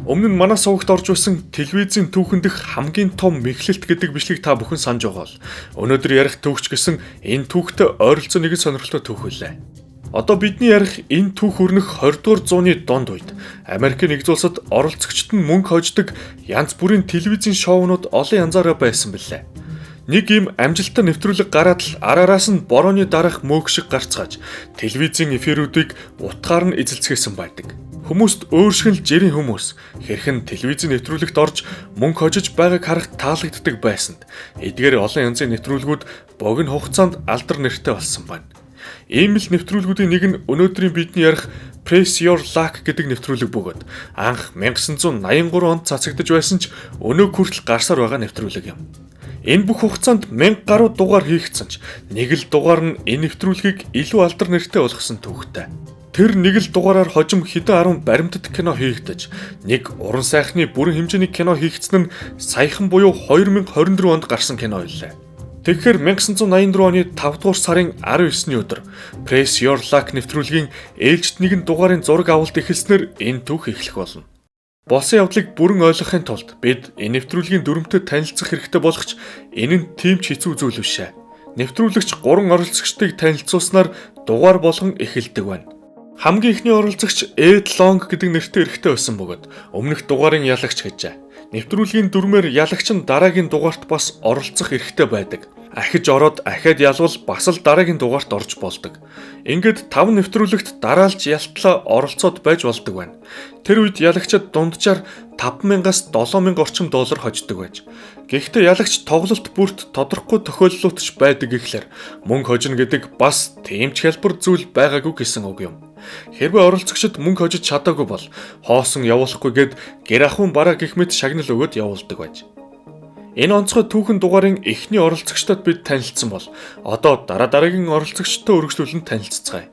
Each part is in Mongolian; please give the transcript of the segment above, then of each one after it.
Өмнө нь манай сувагт орж байсан телевизийн түүхэн дэх хамгийн том мэхлэлт гэдэг бичлэгийг та бүхэн санаж байгаа бол өнөөдөр ярих түүхч гэсэн энэ түүхтэй ойролцоо нэгэн сонирхолтой түүх үлээ. Одоо бидний ярих энэ түүх өрнөх 20 дугаар зууны дунд үед Америк нэгдсэн улсад оролцогчдод нь мөнгө хождог янз бүрийн телевизийн шоунууд олон янзаараа байсан билээ. Нэг юм амжилттай нэвтрүүлэг гараад л араараас нь борооны дараах мөөх шиг гарцгааж телевизийн эфирүүдийг утгаар нь эзэлцгээсэн байдаг. Хүмүүст өөршгөн л жирийн хүмүүс хэрхэн телевизийн нэвтрүүлэгт орж мөнгө хожиж байгааг харах таалагддаг байсанд эдгээр олон янзын нэвтрүүлгүүд богино хугацаанд алдар нэртэй болсон байна. Ийм л нэвтрүүлгүүдийн нэг нь өнөөдрийн бидний ярих Press Your Luck гэдэг нэвтрүүлэг бөгөөд анх 1983 онд цацагдж байсан ч өнөө хүртэл гарсаар байгаа нэвтрүүлэг юм. Энэ бүх хугацаанд 1000 гаруй дугаар хийгдсэн ч нэг л дугаар нь энэ нэвтрүүлгийг илүү алдар нэртэй болгосон түүхтэй. Тэр нэг л дугаараар хожим хэдэн 10 баримтат кино хийгдэж, нэг уран сайхны бүрэн хэмжээний кино хийгдсэн нь саяхан буюу 2024 онд гарсан кино байлаа. Тэгэхээр 1984 оны 5 дугаар сарын 19-ний өдөр Press Your Luck нэвтрүүлгийн ээлжид нэгэн дугаарын зураг авалт эхэлснээр энэ түүх эхлэх болно. Болсон явдлыг бүрэн ойлгохын тулд бид энэ нэвтрүүлгийн дүрмтэй танилцах хэрэгтэй болох ч энэ нь тийм ч хэцүү зүйл биш. Нэвтрүүлэгч 3 оролцогчдыг танилцуулснаар дугаар болгон эхэлдэг байна. Хамгийн ихний оролцогч Ed Long гэдэг нэртэй эрэгтэй байсан бөгөөд өмнөх дугаарын ялагч гэжээ. Нэвтрүүлгийн дүрмээр ялагч нь дараагийн дугаарт бас оролцох эрхтэй байдаг. Ахиж ороод ахаад ялвал бас л дараагийн дугаарт орж болдог. Ингээд 5 нэвтрүүлэгт дараалж ялтлаа оролцоод байж болдог байна. Тэр үед ялагчид дунджаар 5,000-аас 7,000 орчим доллар хождог байж. Гэхдээ ялагч тоглолт бүрт тодорхой тохиолдлууд ч байдаг гэхлээр мөнгө хожно гэдэг бас тийм ч хялбар зүйл байгаагүй гэсэн үг юм. Хэрвээ оролцогчид мөнгө хожиж чадаагүй бол хоосон явуулахгүйгээд гэр ахуйн бараа гэх мэт шагнал өгөөд явуулдаг байж. Энэ онцгой түүхэн дугаарын эхний оролцогчдод бид танилцсан бол одоо дараагийн оролцогчтой үргэлжлүүлэн танилццгаая.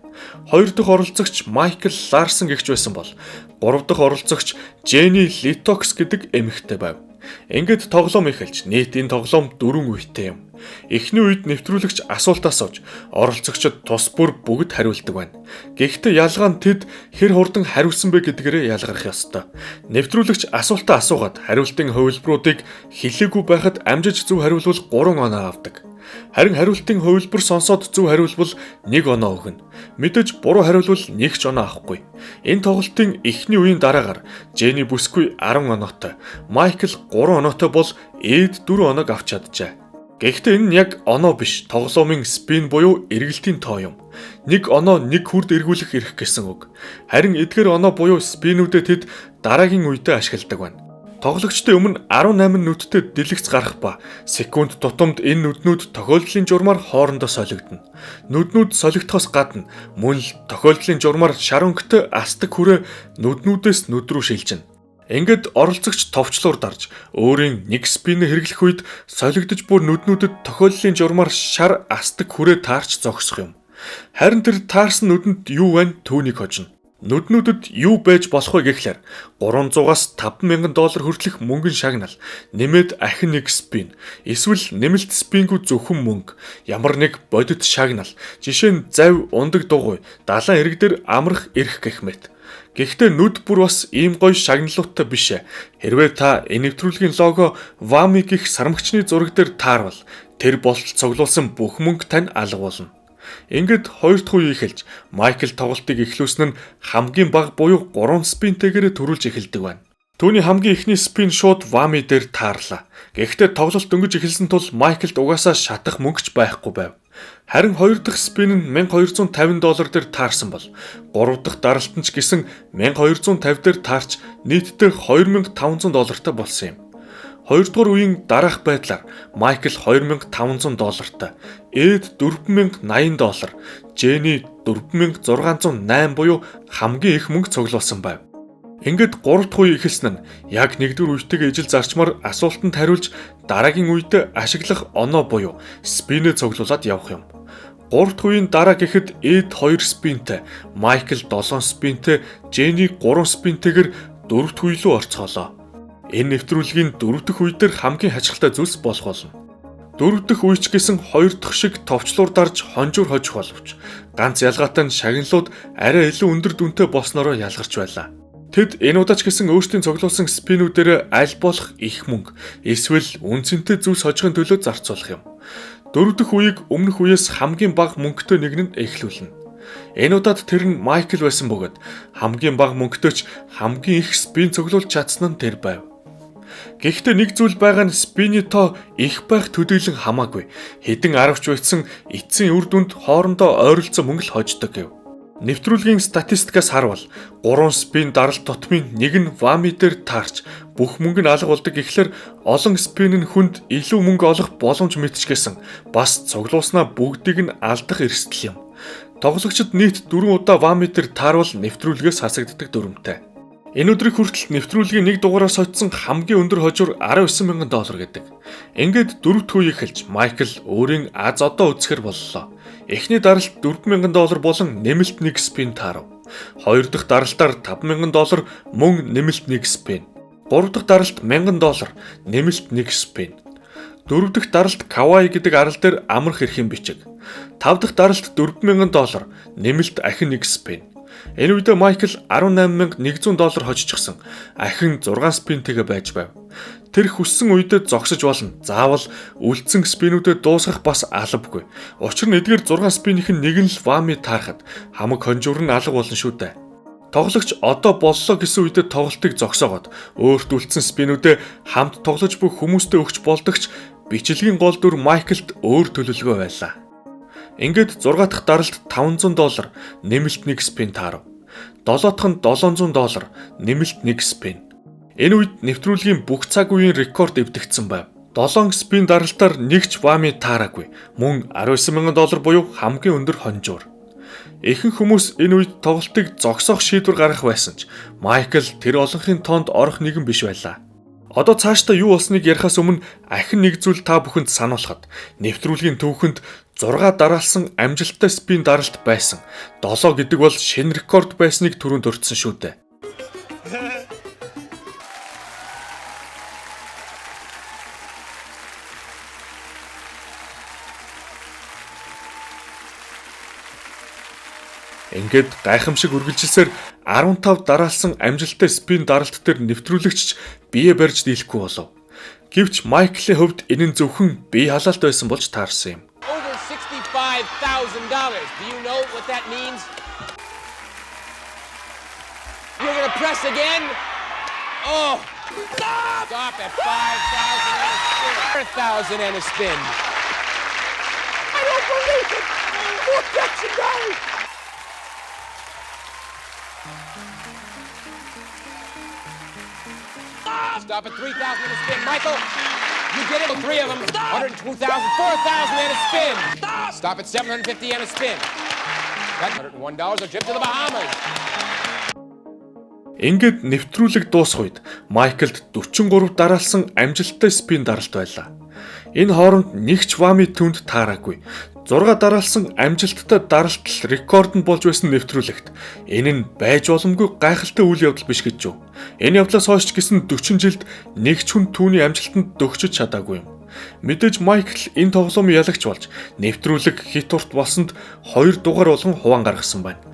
2 дахь оролцогч Майкл Ларсон гэгч байсан бол 3 дахь оролцогч Jenny Litox гэдэг эмэгтэй байв. Ингээд тоглоом эхэлж нийт энэ тоглоом 4 үетэй юм. Эхний үед нэвтрүүлэгч асуулт асууж оролцогчид тус бүр бүгд хариулдаг байна. Гэхдээ ялгаа нь тэд хэр хурдан хариулсан бэ гэдгээрээ ялгарх ёстой. Нэвтрүүлэгч асуултаа асуугаад хариултын хувилбаруудыг хэлээгүй байхад амжиж зөв хариулвал 3 оноо авдаг. Харин хариултын хувилбар сонсоод зөв хариулбал 1 оноо өгнө. Мэдээж буруу хариулвал 1 ч оноо авахгүй. Энэ тоглолтын эхний үеийн дараагаар Jenny бүсгүй 10 оноотой, Майкл 3 оноотой бол Ed 4 оноог авч чаджээ. Гэхдээ энэ нь яг оноо биш, тоглоомын спин буюу эргэлтийн тоо юм. 1 оноо 1 хүрд эргүүлэх эрх гэсэн үг. Харин эдгээр оноо буюу спинүүдэд тэд дараагийн үедээ ашигладаг байна. Тоглогчдын өмнө 18 нүдтэй дэлгэц гарах ба секунд тутамд энэ нүднүүд тохиолдлын журмаар хоорондоо солигдно. Нүднүүд солигдохоос гадна мөн л тохиолдлын журмаар шар өнгөтэй астаг хүрээ нүднүүдээс нүд рүү шилжинэ. Ингээд оролцогч товчлуур дарж өөрийн нэг спинэ хэрэглэх үед солигдож бүр нүднүүдэд тохиолдлын журмаар шар астаг хүрээ таарч зогсох юм. Харин тэр таарсан нүдэнд юу вэ? Түүнийг хожно. Нүднүүдэд юу байж болох вэ гэхлээр 300-аас 5,000 доллар хүртэлх мөнгөн шагнал, нэмээд ахин нэг спин, эсвэл нэмэлт спингүү зөвхөн мөнгө, ямар нэг бодит шагнал, жишээ нь завь, ундаг дугуй, далайн эрэг дээр амрах эрх гэх мэт. Гэхдээ нүд бүр бас ийм гоё шагналуудтай биш ээ. Хэрвээ та энэ нэвтрүүлгийн лого Wami гэх сармагчны зураг дээр таарвал тэр болтол цуглуулсан бүх мөнгө тань алга болно. Ингээд 2 дахь үе эхэлж Майкл тоглолтыг эхлүүлсэн нь хамгийн бага буюу 3 спинтэйгээр төрүүлж эхэлдэг байна. Түүний хамгийн ихний спин шууд Wami дээр таарлаа. Гэхдээ тоглолт дөнгөж эхэлсэн тул Майклд угаасаа шатах мөнгө ч байхгүй байв. Харин 2 дахь спин нь 1250 доллар дээр таарсан бол 3 дахь даралтанч гэсэн 1250 дээр таарч нийтдээ 2500 доллартай болсон юм. 2 дугаар үеийн дараах байдлаар Майкл 2500 доллартай, Ed 4080 доллар, Jenny 4608 буюу хамгийн их мөнгө цуглуулсан байв. Ингээд 3 дахь үе эхэлсэн нь яг 1-р үетэйгээ ижил зарчмаар асуултанд хариулж дараагийн үедээ ашиглах оноо буюу спинэ цуглуулад явах юм. 3 дахь үеийн дараа гэхэд Ed 2 спинтэй, Майкл 7 спинтэй, Jenny 3 спинтэйгээр 4 дахь үе рүү орцгоолоо. Энэ нэвтрүүлгийн 4 дахь үе дээр хамгийн хачигтай зүйлс болох болно. 4 дахь үеч гэсэн 2 дахь шиг товчлуур дарж хонжуур хожих боловч ганц ялгаатай нь шагналууд арай илүү өндөр дүнтэй болсноороо ялгарч байлаа. Тэд энэ удаач гэсэн өөрсдийн цуглуулсан спинүүдээр аль болох их мөнгө эсвэл үнцэнтэй зүйлс хожихын төлөө зарцуулах юм. 4 дахь үеийг өмнөх үеэс хамгийн бага мөнгөтэй нэгэнд эхлүүлнэ. Энэ удаад тэр нь Майкл байсан бөгөөд хамгийн бага мөнгөтэйч хамгийн их спин цуглуулж чадсан нь тэр байв. Гэхдээ нэг зүйл байгаа нь спиний тоо их байх төдийлөн хамаагүй. Хэдэн арвч байтсан эцсийн үр дүнд хоорондоо ойролцоо мөнгө л хождог гэв. Нэвтрүүлгийн статистикаас харвал 3 спин даралт тутмын нэг нь Вами дээр таарч бүх мөнгө нь алга болдог гэхлээр олон спин нь хүнд илүү мөнгө олох боломж мэдчихсэн. Бас цуглууснаа бүгдийг нь алдах эрсдэл юм. Тоглогчид нийт 4 удаа Вами дээр таарвал нэвтрүүлгээс хасагддаг дүрмтэй. Энэ өдрийг хүртэл нэвтрүүлгийн нэг дугаараас очсон хамгийн өндөр хожуур $19,000 гэдэг. Ингээд 4 дахь үеийг хэлж Майкл өөрийн аз одоо үзэхэр боллоо. Эхний даралт $4,000 болон нэмэлт 1 спин таарав. Хоёр дахь даралтаар $5,000 мөн нэмэлт 1 спин. Гурав дахь даралт $1,000 нэмэлт 1 спин. Дөрөв дахь даралт Кавай гэдэг арал дээр амрах эрхийн бичиг. 5 дахь даралт $4,000 нэмэлт ахин 1 спин. Энэ үедээ Майкл $18,100 хожчихсон. Ахин 6 спинтэйгээ байж байв. Тэр хүссэн үедээ зогсож болно. Заавал үлдсэн спинүүдэд дуусгах бас албагүй. Учир нь эдгээр 6 спинийх нь нэг нь л Вами таарахад хамаг хонжуур нь алга болно шүү дээ. Тоглогч одоо боллоо гэсэн үедээ тоглолтыг зогсоогоод өөрт үлдсэн спинүүдэд хамт тоглож буй хүмүүстэй өгч болдогч бичлэгийн гол дүр Майклд өөр төлөвлөгөө байлаа. Ингээд 6 дахь даралт $500 нэмэлт 1 спин таарав. 7 дахь нь $700 нэмэлт 1 спин. Энэ үед нэвтрүүлгийн бүх цаг үеийн рекорд эвдэгдсэн байв. 7 спин даралтаар нэгч Вами таараагүй. Мөн $19,000 буюу хамгийн өндөр хонжуур. Ихэнх хүмүүс энэ үед тоглолтыг зогсоох шийдвэр гаргах байсан ч Майкл тэр олонхын тоонд орох нэгэн биш байлаа. Одоо цаашдаа юу болсныг ярихаас өмнө ахин нэг зүйл та бүхэнд сануулхад нэвтрүүлгийн түүхэнд 6 дараалсан амжилттай спин даралт байсан. 7 гэдэг бол шинэ рекорд байсныг түрүүнд дурдсан шүү дээ. Ингээд гайхамшиг үргэлжилсээр 15 дараалсан амжилттай спин даралт дээр нэвтрүүлэгч бие барьж дийлэхгүй болов. Гэвч Майклийн хувьд энэ нь зөвхөн бие халаалт байсан болж таарсан юм. Over $65,000. Do you know what that means? You're gonna press again? Oh! Stop at 5,000 and a spin. 4,000 and a spin. I don't believe it! $4,000! Stop at 3,000 and a spin. Michael, you get it. 3 of them. 102,000, 4,000 and a spin. Stop at 750 and a spin. That's $101 a trip to the Bahamas. Ингээд нэвтрүүлэг дуусах үед Майклд 43 дараалсан амжилттай спин даралт байлаа. Энэ хооронд нэгч Вами түнд таараагүй. 6 дараалсан амжилттай даралт рекорд нь болж байсан нэвтрүүлэгт энэ нь байж боломгүй гайхалтай үйл явдал биш гэж юу. Энэ явдлаас хойш гэсэн 40 жилд нэг ч хүн түүний амжилтанд дөгчөж чадаагүй юм. Мэдээж Майкл энэ тоглоомын ялагч болж нэвтрүүлэг хит урт болсонд 2 дугаар болгон хуваан гаргасан байна.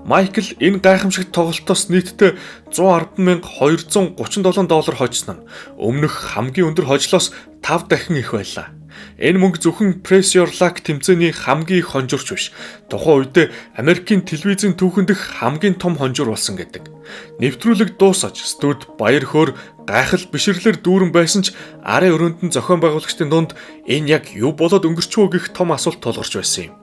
Майкл энэ гайхамшигт тоглолтоос нийтдээ $110,237 хожсон нь өмнөх хамгийн өндөр хожлоос 5 дахин их байлаа. Энэ мөнгө зөвхөн Press Your Luck тэмцээний хамгийн их хонжуурч биш. Тухайн үедээ Америкийн телевизийн түүхэн дэх хамгийн том хонжуур болсон гэдэг. Нэвтрүүлэг дуусаж студ баяр хөөр гайхал бишрлэр дүүрэн байсан ч арын өрөөнд нь зохион байгуулагчдын дунд энэ яг юу болоод өнгөрчвөө гэх том асуулт тулгарч байсан юм.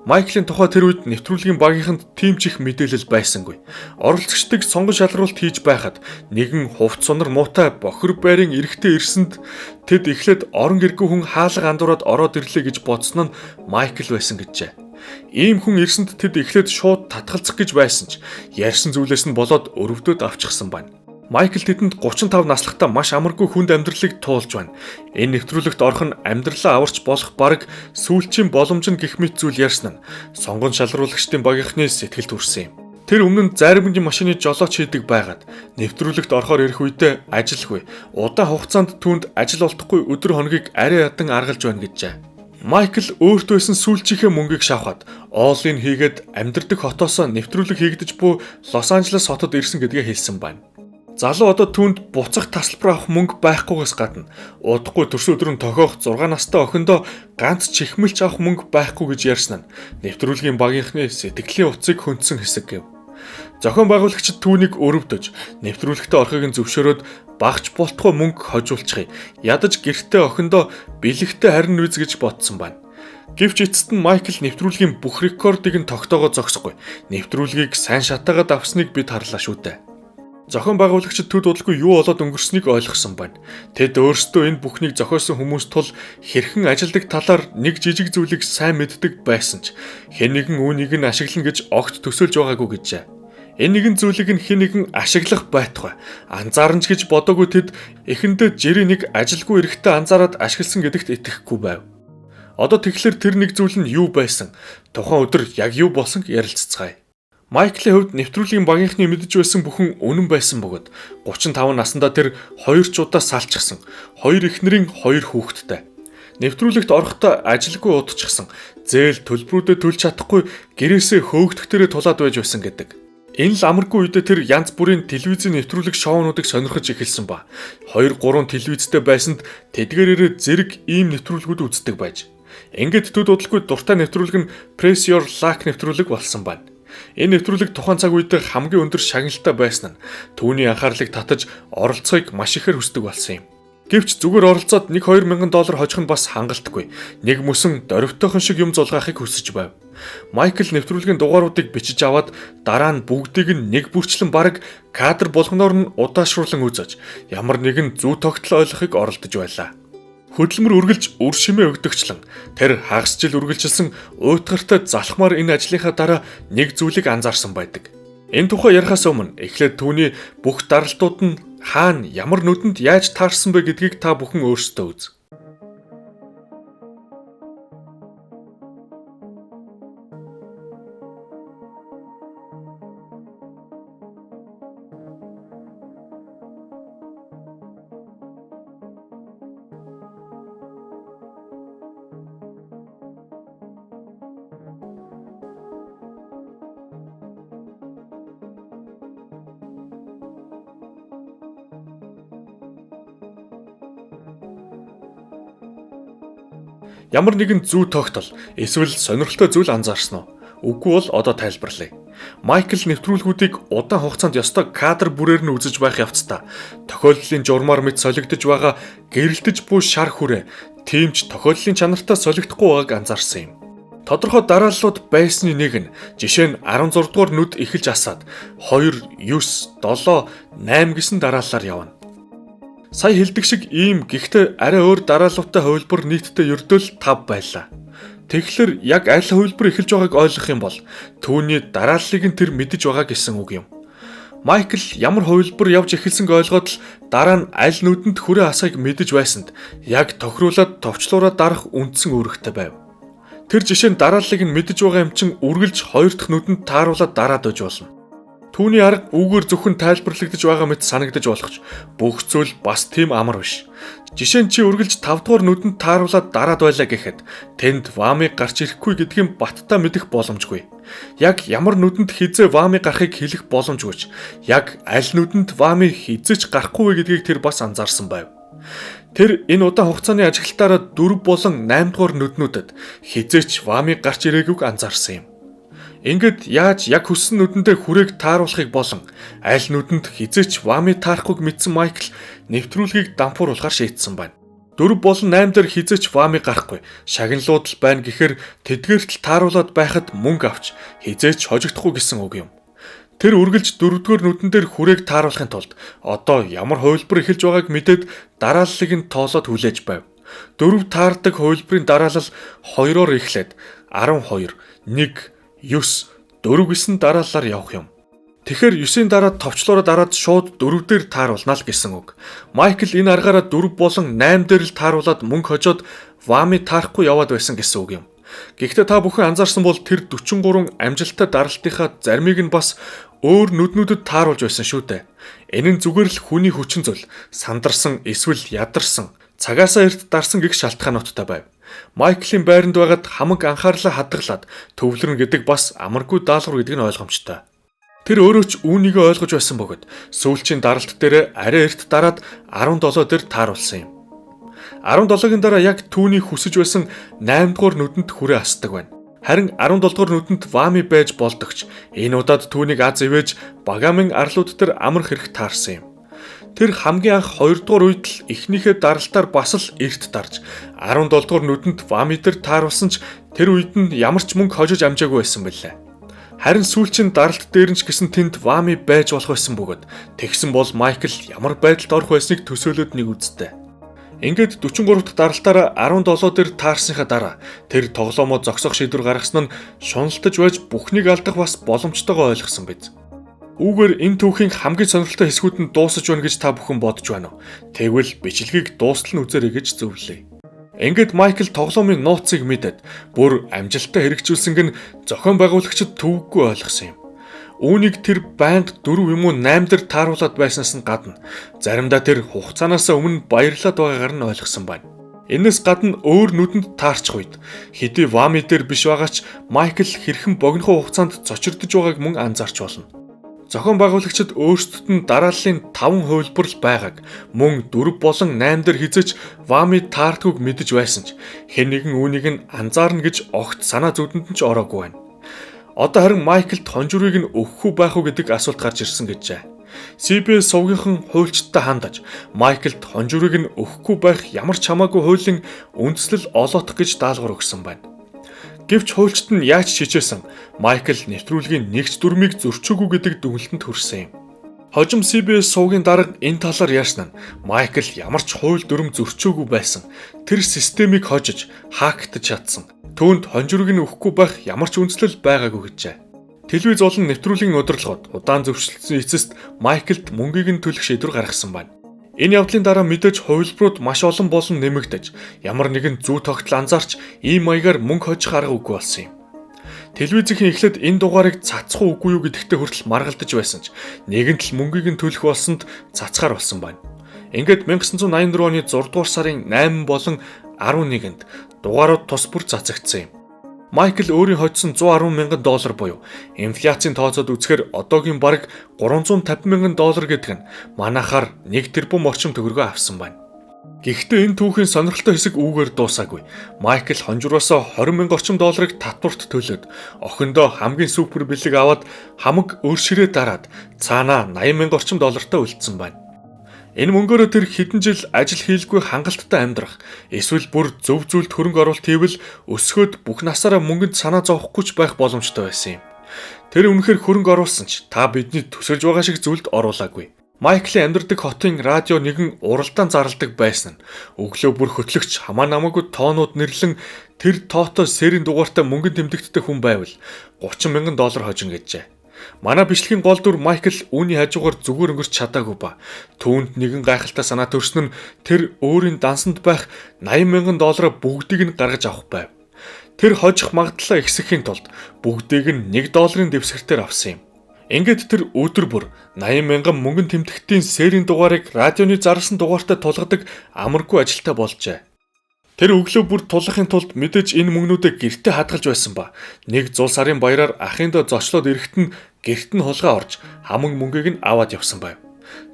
Майклийн тухай тэр үед нэвтрүүлгийн багийнханд тийм ч их мэдээлэл байсангүй. Оролцогчдыг сонгон шалруулалт хийж байхад нэгэн хувц сунар муутай бохир байрын эрэгтэй ирсэнд тэд эхлээд орон гэргүй хүн хаалга андуураад ороод ирлээ гэж бодсон нь Майкл байсан гэжээ. Ийм хүн ирсэнд тэд эхлээд шууд татгалзах гэж байсан ч ярьсан зүйлээс нь болоод өрөвдөд авчихсан байна. Майкл тэдэнд 35 наслахтаа маш амаргүй хүнд амьдралыг туулж байна. Энэ нэвтрүүлэгт орох нь амьдралаа аварч болох бараг сүүлчийн боломж нь гэх мэт зүйл ярьсан нь сонгон шалруулагчдын багийнхны сэтгэлд хүрсэн юм. Тэр өмнө нь заримгийн машины жолооч хийдэг байгаад нэвтрүүлэгт орохоор ирэх үедээ ажилгүй. Удаан хугацаанд түүнд ажил олдохгүй өдөр хоногийг арай ядан аргалж байна гэжээ. Майкл өөртөө байсан сүүлчийнхээ мөнгийг шавхад оолыг хийгээд амьдардаг хотоос нэвтрүүлэг хийгдэж буй Лос Анжелес хотод ирсэн гэдгээ хэлсэн байна. Залуу одоо түүнд буцах тасалбар авах мөнгө байхгүйгээс гадна удахгүй төрсөн өдөр нь тохиох 6 настай охиндоо ганц чихмэлж авах мөнгө байхгүй гэж ярьсан нь нэвтрүүлгийн багийнхны сэтгэлийн утсыг хөндсөн хэсэг гэв. Зохион байгуулагчид түүнийг өрөвдөж нэвтрүүлэгтээ орохыг нь зөвшөөрөөд багч болтгоо мөнгө хожуулчихъя. Ядаж гэртээ охиндоо бэлэгтээ харин үз гэж бодсон байна. Гэвч эцэст нь Майкл нэвтрүүлгийн бүх рекордыг нь тогтоогоо зогсохгүй. Нэвтрүүлгийг сайн шатаагаад авсныг бид харлаа шүү дээ. Зохион байгуулагчид төд удалгүй юу болоод өнгөрснийг ойлгосон байна. Тэд өөрсдөө энэ бүхнийг зохиосон хүмүүс тул хэрхэн ажилдаг талаар нэг жижиг зүйлийг сайн мэддэг байсан ч хэн нэгэн үүнийг нь ашиглана гэж огт төсөөлж байгаагүй гэжээ. Энэ нэгэн зүйлийг нь хэн нэгэн ашиглах байтугай анзаарч гэж бодоогүй тэд эхэндээ жирийн нэг ажилгүй эрэхтээ анзаараад ашигласан гэдэгт итгэхгүй байв. Одоо тэгэхээр тэр нэг зүйл нь юу байсан? Тухайн өдөр яг юу болсон ярилццгаая. Майклийн хувьд нэвтрүүлгийн багийнхны мэдж байсан бүхэн үнэн байсан бөгөөд 35 наснда тэр 2 ч удаа салчихсан. 2 эхнэрийн 2 хүүхэдтэй. Нэвтрүүлэгт орохдоо ажилгүй удчихсан. Зээл төлбөрүүдэд төлж чадахгүй гэрээсээ хөөгдөхтөрөө тулаад байж байсан гэдэг. Энэ л амаргүй үедээ тэр янз бүрийн телевизийн нэвтрүүлэг шоунуудыг сонирхож эхэлсэн ба 2-3 телевизтэй байсанд тэдгээрээ зэрэг ийм нэвтрүүлгүүд үздэг байж. Ингээд төд удалгүй дуртай нэвтрүүлэг нь Press Your Luck нэвтрүүлэг болсон байна. Энэ нэвтрүүлэг тухайн цаг үед хамгийн өндөр шагналтай байсан нь түүний анхаарлыг татаж оролцохыг маш ихээр хүсдэг болсон юм. Гэвч зүгээр оролцоод $1-2 мянган хожих нь бас хангалтгүй. Нэг мөсөн дөрвтойхон шиг юм зулгаахыг хүсэж байв. Майкл нэвтрүүлгийн дугааруудыг бичиж аваад дараа нь бүгдийг нь нэг бүрчлэн бараг кадр болгоноор нь удаашруулан үзэж ямар нэгэн зүй тогтол ойлгохыг оролдож байлаа. Хөдөлмөр үргэлж үр шимээ өгдөгчлэн тэр хагас жил үргэлжилсэн уйтгартай залхмаар энэ ажлынхаа дараа нэг зүйлийг анзаарсан байдаг. Энэ тухай ярихаас өмнө эхлээд түүний бүх даралтууд нь хаана ямар нүдэнд яаж таарсан бэ гэдгийг та бүхэн өөрсдөө үз. Ямар нэгэн зүй тогтол эсвэл сонирхолтой зүйл анзаарсан уу? Үгүй бол одоо тайлбарлая. Майкл нэвтрүүлгүүдийг удаан хугацаанд ёстой кадр бүрээр нь үзэж байх явцдаа тохиолдлын журмаар мэд солигдож байгаа гэрэлтэж буй шар хүрээ тиймч тохиолдлын чанартай солигдохгүй байгааг анзаарсан юм. Тодорхой дарааллууд байсны нэг нь жишээ нь 16 дугаар нүд эхэлж асаад 2, 9, 7, 8 гэсэн дарааллаар явна. Сая хэлдэг шиг ийм гэхдээ арай өөр дарааллуутай хувилбар нийтдээ ердөө л 5 байлаа. Тэгэхээр яг аль хувилбар эхэлж байгааг ойлгох юм бол түүний дарааллыг нь тэр мэдэж байгаа гэсэн үг юм. Майкл ямар хувилбар явж эхэлсэнг ойлгоод л дараа нь аль нүдэнд хүрээ асахыг мэдэж байсанд яг тохируулаад товчлуураа дарах үндсэн үүрэгтэй байв. Тэр жишээ нь дарааллыг нь мэдэж байгаа юм чин үргэлж 2 дахь нүдэнд тааруулаад дараад байж болно. Түүний арга үүгээр зөвхөн тайлбарлагдаж байгаа мэт санагдаж болох ч бүх зүйл бас тийм амар биш. Жишээ нь чи үргэлж 5 дугаар нүдэнд тааруулаад дараад байлаа гэхэд тэнд вамыг гарч ирэхгүй гэдгийг баттай мэдэх боломжгүй. Яг ямар нүдэнд хизээ вамыг гарахыг хэлэх боломжгүйч. Яг аль нүдэнд вамыг хизээч гарахгүй вэ гэдгийг тэр бас анзаарсан байв. Тэр энэ удаан хугацааны ажиглалтаараа 4 болон 8 дугаар нүднүүдэд хизээч вамыг гарч ирээгүй анзаарсан юм. Ингээд яаж яг хүссэн нүдэндээ хүрээг тааруулахыг болон аль нүдэнд хизээч вамыг таарахгүйг мэдсэн Майкл нэвтрүүлгийг дампууруулахар шийдсэн байна. 4 болон 8 дээр хизээч вамыг гарахгүй шагналууд л байна гэхээр тэдгээрт л тааруулаад байхад мөнгө авч хизээч хожигдохгүй гэсэн үг юм. Тэр үргэлж 4-р нүдэн дээр хүрээг тааруулахын тулд одоо ямар хувилбар эхэлж байгааг мэдээд дарааллыг нь тоолоод хүлээж байв. 4 таардаг хувилбарын дараалал 2-оор эхлээд 12, 1, 9, 4 гэсэн дарааллаар явах юм. Тэгэхээр 9-ийн дараа товчлуураа дараад шууд 4 дээр тааруулна л гэсэн үг. Майкл энэ аргаараа 4 болон 8 дээр л тааруулаад мөнгө хожоод вамыг таарахгүй яваад байсан гэсэн үг юм. Гэхдээ та бүхэн анзаарсан бол тэр 43 амжилттай даралтынхаа заримыг нь бас өөр нүднүүдэд тааруулж байсан шүү дээ. Энэ нь зүгээр л хүний хүчин зүйл, сандарсан эсвэл ядарсан, Цагаасаа эрт дарсан гих шалтгаануудтай байв. Майклийн байранд байгаад хамаг анхаарлаа хадгалаад төвлөрнө гэдэг бас амаргүй даалгавар гэдэг нь ойлгомжтой. Тэр өөрөө ч үүнийгээ ойлгож байсан бөгөөд сүүлчийн даралт дээр арай эрт дараад 17 дээр тааруулсан юм. 17-гийн дараа яг түүний хүсэж байсан 8 дугаар нүдэнд хүрээ асдаг байна. Харин 17 дугаар нүдэнд Вами байж болдогч энэ удаад түүнийг аз ивэж Багамын арлууд дээр амар хэрэг таарсан юм. Тэр хамгийн анх 2 дугаар үед л эхнийхээ даралтаар бас л эрт дарж 17 дугаар нүдэнд Вами дээр тааруулсан ч тэр үед нь ямар ч мөнгө хожиж амжаагүй байсан билээ. Харин сүүлчийн даралт дээр нь ч гэсэн тэнд Вами байж болох байсан бөгөөд тэгсэн бол Майкл ямар байдалд орох байсныг төсөөлөд нэг үздэй. Ингээд 43 дахь даралтаараа 17 дээр таарсныхаа дараа тэр тоглоомоо зогсоох шийдвэр гаргасан нь шуналтаж байж бүхнийг алдах бас боломжтойгоо ойлгосон биз. Үүгээр энэ түүхийн хамгийн сонирхолтой хэсгүүд нь дуусаж байна гэж та бүхэн бодож байна уу? Тэгвэл бичлэгийг дуустал нь үзээрэй гэж зөвлөе. Ингээд Майкл тоглоомын нууцыг мэдээд бүр амжилттай хэрэгжүүлсэнг нь зохион байгуулагчид төвөггүй ойлгосон юм. Үүнийг тэр байнга 4 юм уу 8 дээр тааруулаад байснаас нь гадна заримдаа тэр хугацаанаас өмнө баярлаад байгаагаар нь ойлгосон байна. Энээс гадна өөр нүдэнд таарчих үед хэдий Вами дээр биш байгаа ч Майкл хэрхэн богино хугацаанд зочирдож байгааг мөн анзаарч болно. Зохион байгуулагчид өөрсдөд нь дарааллын 5 хувилбар л байгааг мөн 4 болон 8 дээр хизэж Вами таардгүйг мэдэж байсан ч хэн нэгэн үүнийг нь анзаарна гэж огт санаа зүудэнд нь ч ороогүй байна. Одоо харин Майклд хонжирыг нь өгөхгүй байх уу гэдэг асуулт гарч ирсэн гэжээ. CBS сувгийнхан хуульчдтай хандаж Майклд хонжирыг нь өгөхгүй байх ямар ч хамаагүй хуулийн үндслэл олоодох гэж даалгавар өгсөн байна. Гэвч хуульчид нь яаж шийдсэн Майкл нэвтрүүлгийн нэгч дүрмийг зөрчөөгүй гэдэг дүгнэлтэнд хүрсэн юм. Хожим CBS сувгийн дарга энэ талаар яарсан нь Майкл ямар ч хууль дүрм зөрчөөгүй байсан. Тэр системийг хожиж хаактаж чадсан. Түүнд хонжирыг нь өгөхгүй байх ямар ч үндслэл байгаагүй гэжээ. Телевиз болон нэвтрүүлгийн удирдлагууд удаан зөвшөлдсөн эцэст Майклд мөнгийг нь төлөх шийдвэр гаргасан байна. Энэ явдлын дараа мэдээж хувилбарууд маш олон болон нэмэгдэж ямар нэгэн зүй тогтол анзаарч ийм маягаар мөнгө хожих арга үгүй болсон юм. Телевизийн эхлээд энэ дугаарыг цацах үгүй юу гэдэгтээ хүртэл маргалдаж байсан ч нэгэнт л мөнгийг нь төлөх болсонд цацгаар болсон байна. Ингээд 1984 оны 6 дугаар сарын 8 болон 11-нд дугаарууд тус бүр цацагдсан юм. Майкл өөрийн хоцсон $110,000 буюу инфляцийн тооцоод үзэхээр одоогийн бараг $350,000 гэдэг нь манайхаар 1 тэрбум орчим төгрөгөө авсан байна. Гэхдээ энэ түүхийн сонирхолтой хэсэг үүгээр дуусаагүй. Майкл хонжроосоо $20,000 орчим татварт төлөөд охиндоо хамгийн супер бэлэг аваад хамаг өөрширээ дараад цаанаа $80,000 орчим үлдсэн байна. Энэ мөнгөөрөө тэр хэдэн жил ажил хийлгүй хангалттай амьдрах, эсвэл бүр зөв зүйлд хөрөнгө оруулалт хийвэл өсгөөд бүх насаараа мөнгөнд санаа зовхгүй ч байх боломжтой байсан юм. Тэр үнэхээр хөрөнгө оруулсан ч та бидний төсөлж байгаа шиг зүйлд оруулаагүй. Майклийн амьдардаг хотын радио нэгэн уралдаан зарладаг байсан нь өглөө бүр хөтлөгч хамаа намаагүй тоонууд нэрлэн тэр тоотоо сэрийн дугаартай мөнгөнд тэмдэгддэг хүн байвал $30,000 хожин гэжээ. Манай бичлэгийн гол дүр Майкл үүний хажуугаар зүгээр өнгөрч чадаагүй ба түүнд нэгэн гайхалтай санаа төрсөн нь тэр өөрийн дансанд байх $80,000 бүгдийг нь гаргаж авах байв. Тэр хожих магадлалаа ихсэхийн тулд бүгдийг нь $1 дэвсгэртээр авсан юм. Ингээд тэр өдөр бүр 80,000 мөнгөн тэмдэгтийн сэрийн дугаарыг радионы зарласан дугаартай тулгадаг амаргүй ажилтай болжээ. Тэр өглөө бүр тулахын тулд мэдээж энэ мөнгнүүдээ гэртээ хадгалж байсан ба нэг зул сарын баяраар ахындаа зочлоод ирэхэд нь гэрт нь хулгай орж хамаг мөнгийг нь аваад явсан байв.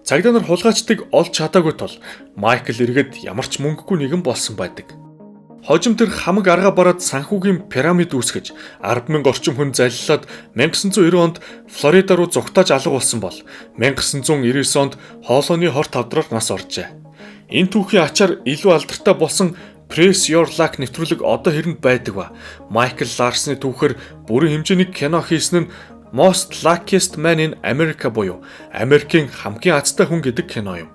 Цагдаа нар хулгайчдыг олж чадаагүй тул Майкл эргээд ямар ч мөнгөгүй нэгэн болсон байдаг. Хожим тэр хамаг аргаа бараад санхүүгийн пирамид үүсгэж 10,000 орчим хүн заллаад 1990 онд Флорида руу зугтааж алга болсон бол 1999 онд хоолойны хорт тавдраар нас оржээ. Энэ түүхийн ачаар илүү алдартай болсон Press Your Luck нэвтрүүлэг одоо хэрэнд байдаг ба Майкл Ларсны түүхээр бүрэн хэмжээний кино хийсэн нь Most Luckiest Man in America буюу Америкийн хамгийн азтай хүн гэдэг кино юм.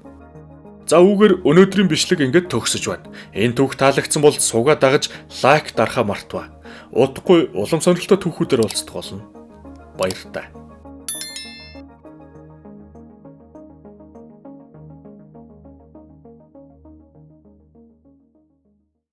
За үүгээр өнөөдрийн бичлэг ингээд төгсөж байна. Энэ түүх таалагдсан бол суугаа дагаж лайк дарахаа мартва. Удахгүй улам сонирхолтой түүхүүдээр уулздаг болно. Баяртай.